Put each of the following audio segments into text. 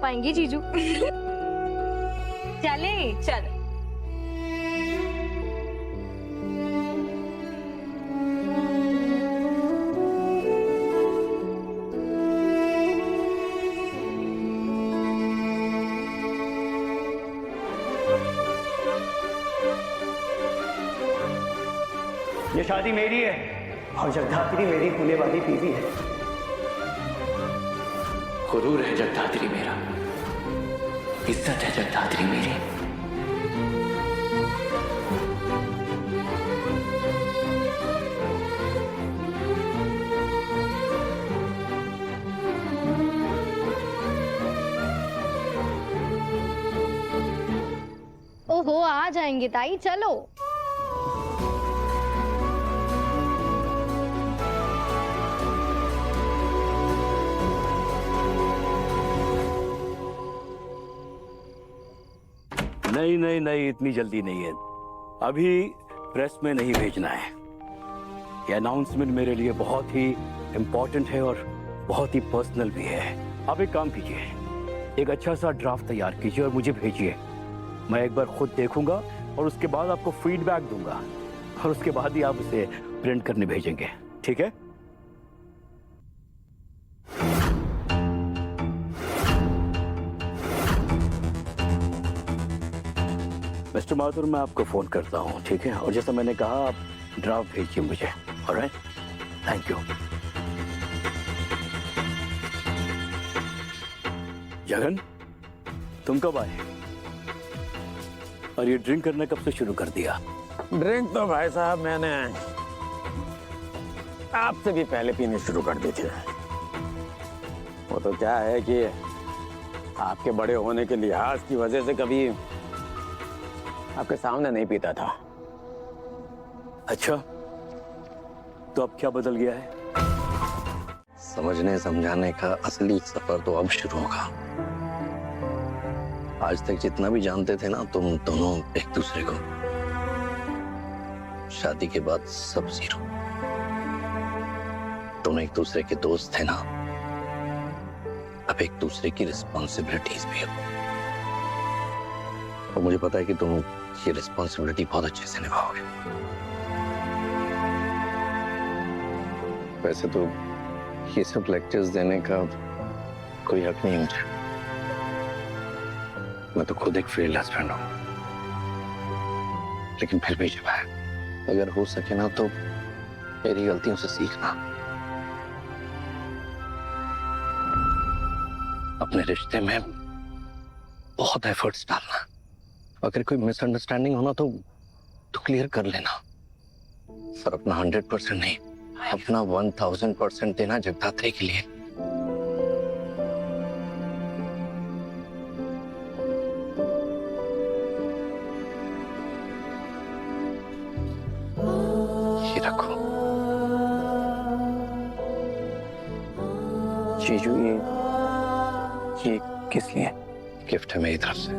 पाएंगी जीजू। चले चल। ये शादी मेरी है और जगधात्री मेरी होने वाली बीवी है। गुरूर है जगधात्री मेरा, इज्जत है जगधात्री मेरी। ओहो आ जाएंगे ताई, चलो। नहीं नहीं नहीं, इतनी जल्दी नहीं है, अभी प्रेस में नहीं भेजना है। ये अनाउंसमेंट मेरे लिए बहुत ही इम्पोर्टेंट है और बहुत ही पर्सनल भी है। आप एक काम कीजिए, एक अच्छा सा ड्राफ्ट तैयार कीजिए और मुझे भेजिए। मैं एक बार खुद देखूंगा और उसके बाद आपको फीडबैक दूंगा और उसके बाद ही आप उसे प्रिंट करने भेजेंगे, ठीक है? मिस्टर माथुर, मैं आपको फोन करता हूँ, ठीक है? और जैसा मैंने कहा, आप ड्राफ्ट भेजिए मुझे। Alright, thank you. जगन, तुम कब आए और ये ड्रिंक करना कब से शुरू कर दिया? ड्रिंक तो भाई साहब मैंने आपसे भी पहले पीनी शुरू कर दी थी। वो तो क्या है कि आपके बड़े होने के लिहाज की वजह से कभी आपके सामने नहीं पीता था। अच्छा, तो अब क्या बदल गया है? समझने समझाने का असली सफर तो अब शुरू होगा। आज तक जितना भी जानते थे ना तुम दोनों एक दूसरे को, शादी के बाद सब जीरो। दोनों एक दूसरे के दोस्त थे ना, अब एक दूसरे की रिस्पॉन्सिबिलिटीज भी हो। और मुझे पता है कि तुम ये रिस्पॉन्सिबिलिटी बहुत अच्छे से निभाओगे। वैसे तो ये सब लेक्चर्स देने का कोई हक नहीं मुझे, मैं तो खुद एक फील्ड हस्बैंड हूं। लेकिन फिर भी जब है, अगर हो सके ना तो मेरी गलतियों से सीखना, अपने रिश्ते में बहुत एफर्ट्स डालना। अगर कोई मिसअंडरस्टैंडिंग हो ना तो क्लियर कर लेना, पर अपना 100% नहीं, अपना 1000% देना जगधात्री के लिए। ये रखो। जीजू, ये किस लिए? गिफ्ट है मेरी तरफ से।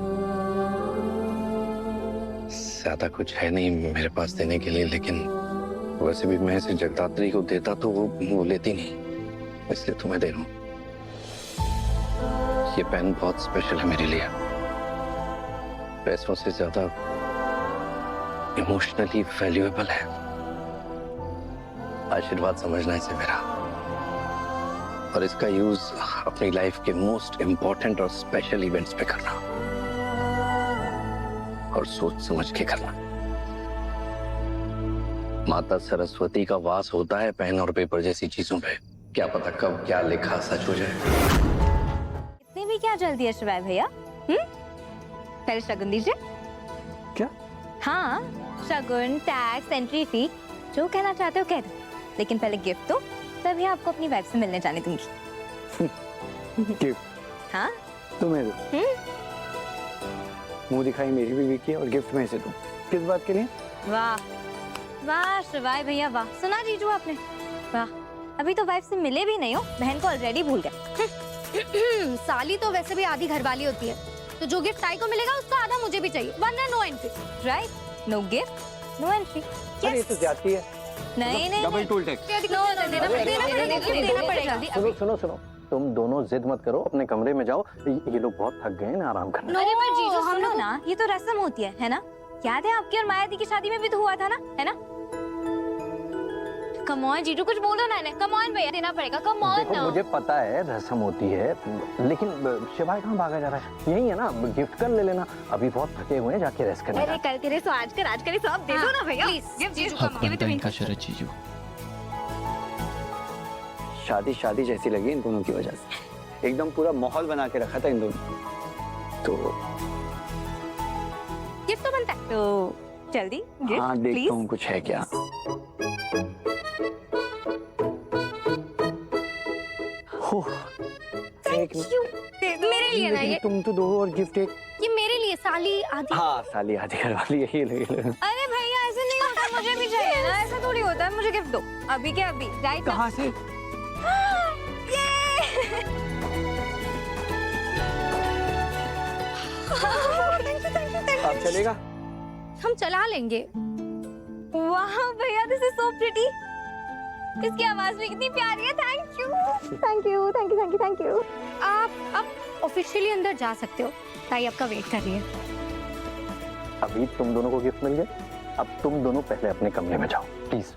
ज्यादा कुछ है नहीं मेरे पास देने के लिए, लेकिन वैसे भी मैं इसे जगधात्री को देता तो वो लेती नहीं, इसलिए तुम्हें दे रहा हूं। ये पेन बहुत स्पेशल है मेरे लिए, पैसों से ज्यादा इमोशनली वैल्यूएबल है। आशीर्वाद समझना इसे मेरा, और इसका यूज अपनी लाइफ के मोस्ट इंपॉर्टेंट और स्पेशल इवेंट्स पे करना, और सोच समझ के करना। माता सरस्वती का वास होता है पेन और पेपर जैसी चीजों पे। क्या पता कब क्या लिखा सच हो जाए। इतनी भी क्या जल्दी है शिवाय भैया? पहले शगुन दीजिए। क्या? हाँ, शगुन, टैक्स, एंट्री फी, जो कहना चाहते हो कह दो, लेकिन पहले गिफ्ट दो, तभी आपको अपनी वाइफ से मिलने जाने दूंगी। गिफ्ट? हाँ, तुम्हें दो? मुंह दिखाई मेरी बीवी की और गिफ्ट में से दूं? किस बात के लिए? वाह वाह शिवाय भैया वाह। सुना जीजू आपने? वाह, अभी तो वाइफ से मिले भी नहीं हो, बहन को ऑलरेडी भूल गए। साली तो वैसे भी आधी घरवाली होती है, तो जो गिफ्ट ताई को मिलेगा उसका आधा मुझे भी चाहिए, वरना no entry. Right, no gift no entry. अरे ये तो ज्यादती है। नहीं नहीं डबल टोल टैक्स। नो देना पड़ेगा। सुनो सुनो सुनो, तुम दोनों जिद मत करो, अपने कमरे में जाओ। ये लोग बहुत थक गए हैं, आराम करना। अरे पर जीजू हम लोग ना, ये तो रस्म होती है ना? याद है आपकी और माया दी की शादी में भी तो हुआ था ना, है ना? कम ऑन जीजू, कुछ बोलो ना इन्हें। कम ऑन भैया, देना पड़ेगा। कम ऑन देखो ना। मुझे पता है रस्म होती है, लेकिन शिवाय कहाँ भागा जा रहा है? यही है ना, गिफ्ट कर ले लेना। अभी बहुत थके हुए हैं, जाके रेस्ट करना। अरे कल करे सो आज करे सो आप दे दो ना भैया। प्लीज जीजू हक बनता है इनका शरद जीजू। शादी शादी जैसी लगी इन दोनों की वजह से। एकदम पूरा माहौल बना के रखा था इन दोनों। तो गिफ्ट तो बनता है, तो जल्दी गिफ्ट हाँ, प्लीज। देखता हूँ कुछ है क्या। हो, एक मेरे लिए ना ये तुम तो दो और गिफ्ट एक। ये मेरे लिए साली आधी। हाँ, साली आधी घर वाली यही ले लो। अरे भैया ऐसे नहीं होता, मुझे भी चाहिए ना। ऐसा थोड़ी होता है, मुझे गिफ्ट दो अभी के अभी। राइट? कहाँ से? अब चलेगा? हम चला लेंगे। वाह भैया, दिस इज सो प्रिटी। इसकी आवाज भी कितनी प्यारी है। Thank you thank you thank you thank you thank you. आप ऑफिशियली अंदर जा सकते हो, ताई आपका वेट कर रही है। अभी तुम दोनों को गिफ्ट मिल गया, अब तुम दोनों पहले अपने कमरे में जाओ प्लीज।